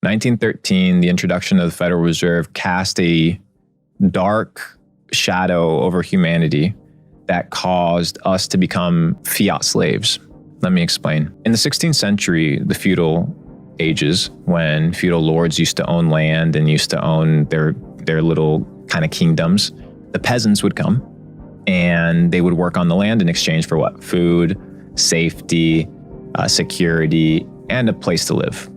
1913, the introduction of the Federal Reserve cast a dark shadow over humanity that caused us to become fiat slaves. Let me explain. In the 16th century, the feudal ages, when feudal lords used to own land and used to own their little kind of kingdoms, the peasants would come and they would work on the land in exchange for what? Food, safety, security, and a place to live.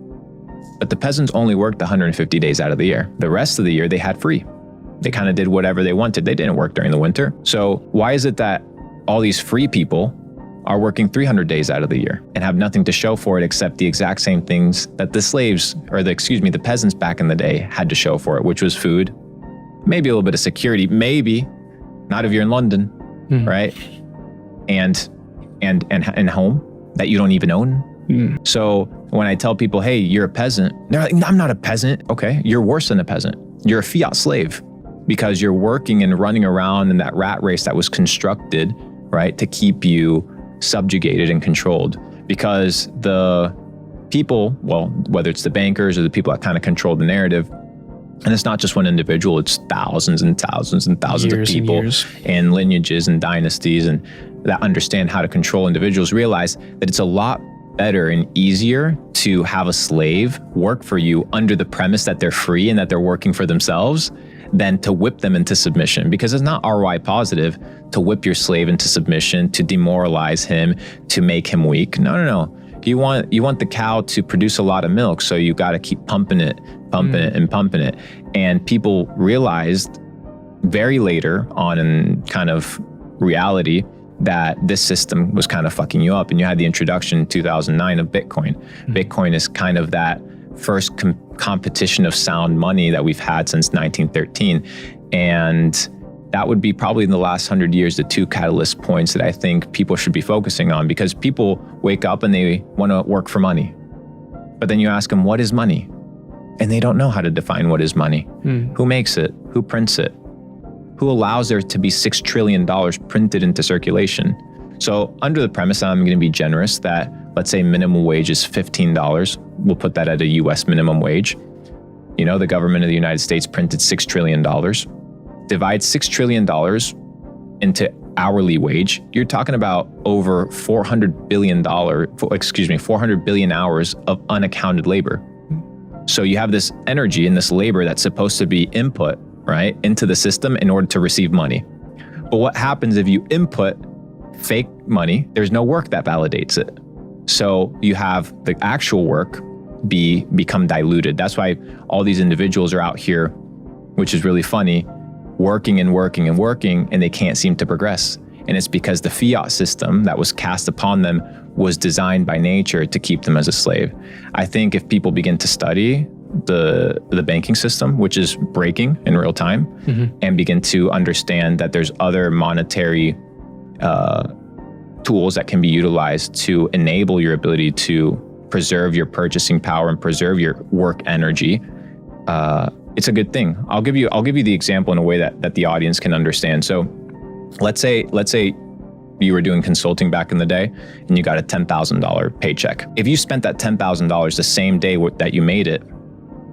But the peasants only worked 150 days out of the year. The rest of the year they had free. They kind of did whatever they wanted. They didn't work during the winter. So why is it that all these free people are working 300 days out of the year and have nothing to show for it except the exact same things that the slaves, or the peasants back in the day had to show for it, which was food, maybe a little bit of security, maybe not if you're in London, right? And home that you don't even own. So when I tell people, hey, you're a peasant, they're like, no, I'm not a peasant. Okay, you're worse than a peasant. You're a fiat slave because you're working and running around in that rat race that was constructed, right, to keep you subjugated and controlled. Because the people, well, whether it's the bankers or the people that kind of control the narrative, and it's not just one individual, it's thousands and thousands and thousands of people and lineages and dynasties and that understand how to control individuals, realize that it's a lot better and easier to have a slave work for you under the premise that they're free and that they're working for themselves than to whip them into submission, because it's not ROI positive to whip your slave into submission, to demoralize him, to make him weak. No. You want the cow to produce a lot of milk, so you got to keep pumping it. And people realized very later on in kind of reality that this system was kind of fucking you up. And you had the introduction in 2009 of Bitcoin. Bitcoin is kind of that first competition of sound money that we've had since 1913. And that would be probably in the last 100 years, the two catalyst points that I think people should be focusing on, because people wake up and they want to work for money. But then you ask them, what is money? And they don't know how to define what is money. Who makes it? Who prints it? Who allows there to be $6 trillion printed into circulation? So under the premise, I'm going to be generous, that let's say minimum wage is $15. We'll put that at a US minimum wage. You know, the government of the United States printed $6 trillion. Divide $6 trillion into hourly wage. You're talking about over 400 billion hours of unaccounted labor. So you have this energy and this labor that's supposed to be input, right, into the system in order to receive money. But what happens if you input fake money? There's no work that validates it. So you have the actual work become diluted. That's why all these individuals are out here, which is really funny, working, and they can't seem to progress. And it's because the fiat system that was cast upon them was designed by nature to keep them as a slave. I think if people begin to study the banking system, which is breaking in real time, and begin to understand that there's other monetary tools that can be utilized to enable your ability to preserve your purchasing power and preserve your work energy, it's a good thing. I'll give you the example in a way that the audience can understand. So let's say you were doing consulting back in the day and you got a $10,000 paycheck. If you spent that $10,000 the same day that you made it,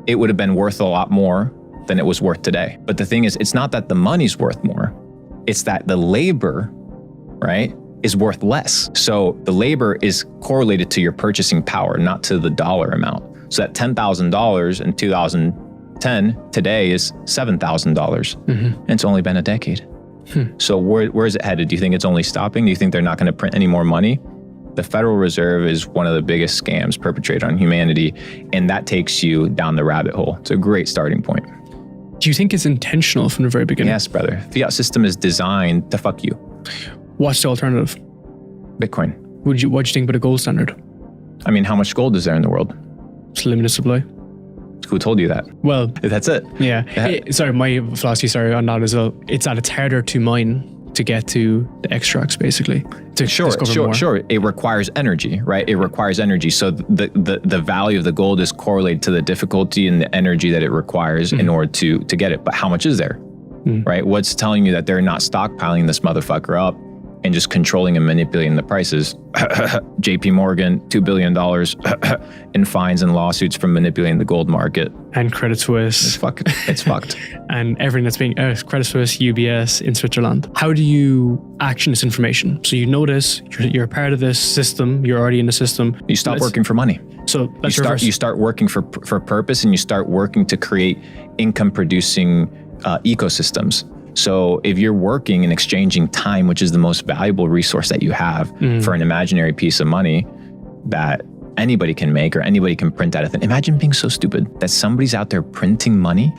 it would have been worth a lot more than it was worth today. But the thing is, it's not that the money's worth more, it's that the labor, right, is worth less. So the labor is correlated to your purchasing power, not to the dollar amount. So that $10,000 in 2010 today is $7,000. And it's only been a decade. So where is it headed? Do you think it's only stopping? Do you think they're not going to print any more money? The Federal Reserve is one of the biggest scams perpetrated on humanity, and that takes you down the rabbit hole. It's a great starting point. Do you think it's intentional from the very beginning? Yes, brother. Fiat system is designed to fuck you. What's the alternative? Bitcoin. What do you think about a gold standard? I mean, how much gold is there in the world? It's a limited supply. Who told you that? Well, that's it. Yeah. My philosophy, on that as well. It's that it's harder to mine to get to the extracts, basically. Sure. It requires energy, right? It requires energy. So the value of the gold is correlated to the difficulty and the energy that it requires in order to get it. But how much is there, right? What's telling you that they're not stockpiling this motherfucker up and just controlling and manipulating the prices. JP Morgan, $2 billion in fines and lawsuits from manipulating the gold market. And Credit Suisse. It's fucked. And everything that's being Credit Suisse, UBS in Switzerland. How do you action this information? So you know this, you're a part of this system, you're already in the system. You stop working for money. So you start working for purpose, and you start working to create income producing ecosystems. So if you're working and exchanging time, which is the most valuable resource that you have, for an imaginary piece of money that anybody can make or anybody can print out of thin. Imagine being so stupid that somebody's out there printing money.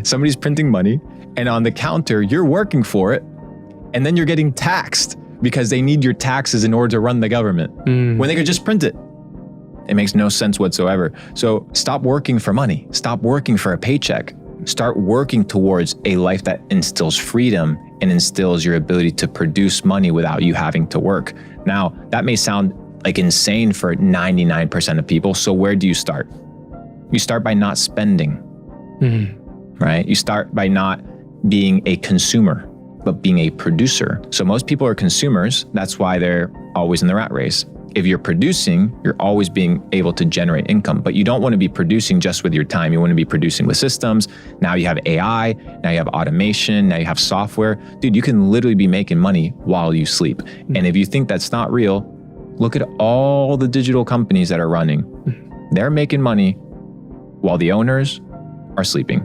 Somebody's printing money, and on the counter, you're working for it, and then you're getting taxed because they need your taxes in order to run the government when they could just print it. It makes no sense whatsoever. So stop working for money. Stop working for a paycheck. Start working towards a life that instills freedom and instills your ability to produce money without you having to work. Now, that may sound like insane for 99% of people. So where do you start? You start by not spending, right? You start by not being a consumer, but being a producer. So most people are consumers. That's why they're always in the rat race. If you're producing, you're always being able to generate income, but you don't want to be producing just with your time. You want to be producing with systems. Now you have AI, now you have automation, now you have software. Dude, you can literally be making money while you sleep. And if you think that's not real, look at all the digital companies that are running. They're making money while the owners are sleeping.